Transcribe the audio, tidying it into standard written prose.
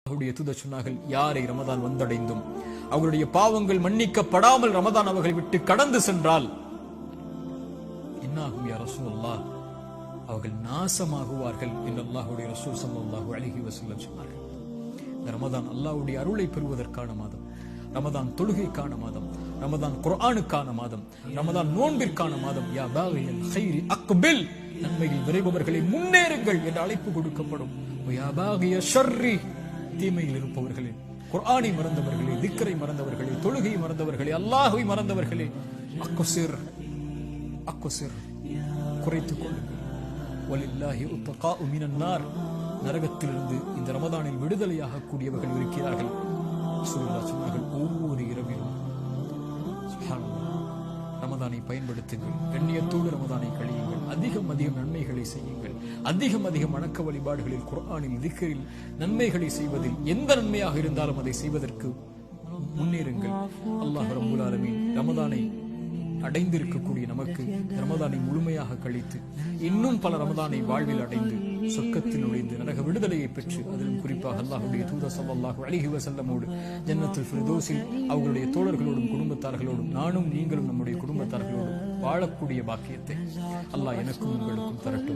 அவருடைய தூதர் சொன்னார்கள், யாரை ரமதான் வந்தடைந்தும் அவர்களுடைய பாவங்கள் மன்னிக்கப்படாமல் ரமதான் அவர்களை விட்டு கடந்து சென்றால் என்னாகும் யா ரசூலல்லாஹ், அவர்கள் நாசமாகுவார்கள் என்று அல்லாஹ்வுடைய ரசூல் ஸல்லல்லாஹு அலைஹி வஸல்லம் சொன்னார்கள். இந்த ரமதான் அல்லாஹ்வுடைய அருளை பெறுவதற்கான மாதம், ரமதான் தொழுகைக்கான மாதம், ரமதான் குர்ஆனுக்கான மாதம், ரமதான் நோன்பிற்கான மாதம். யா பாகியல் கைரி அக்பில், நன்மையில் விரைபவர்களை முன்னேறுங்கள் என்று அழைப்பு கொடுக்கப்படும். யா பாகிய ஷர்ரி, தீமையில் இருப்பவர்களே, குர்ஆனை மறந்தவர்களே, திக்ரை மறந்தவர்களே, தொழுகையை மறந்தவர்களே, அல்லாஹ்வை மறந்தவர்களே, அக்ஸிர் அக்ஸிர், குறைத்துக் கொள்ளுங்கள். வலில்லாஹி உத்தகாஉ மினன் நார், நரகத்திலிருந்து இந்த ரமதானில் விடுதலையாக கூடியவர்கள் இருக்கிறார்கள். ரசூலுல்லாஹ் சொன்னார்கள், ஒவ்வொரு இரவிலும் சுப்ஹானல்லாஹ் ரமதானை பயன்படுத்துங்கள், கண்ணியத்தோடு ரமதானை கழியுங்கள், அதிகம் நன்மைகளை செய்யுங்கள், அதிகம் வணக்க வழிபாடுகளில், குர்ஆனில், திக்ரில் நன்மைகளை செய்வதில் எந்த நன்மையாக இருந்தாலும் அதை செய்வதற்கு முன்னேறுங்கள். அல்லாஹ் ரப்பல் ஆலமீன் ரமதானை அடைந்திருக்கக்கூடிய நமக்கு ரமதானை முழுமையாக கழித்து இன்னும் பல ரமதானை வாழ்வில் அடைந்து சொர்க்கத்தில் நுழைந்து நரக விடுதலையை பெற்று, அதிலும் குறிப்பாக அல்லாஹ்வுடைய தூதர் ஸல்லல்லாஹு அலைஹி வஸல்லமோடு ஜன்னத்துல் ஃபிர்தௌஸில் அவர்களுடைய தோழர்களோடும் குடும்பத்தார்களோடும் நானும் நீங்களும் நம்முடைய குடும்பத்தார்களோடும் வாழக்கூடிய பாக்கியத்தை அல்லாஹ் எனக்கும் உங்களுக்கும் தரட்டும்.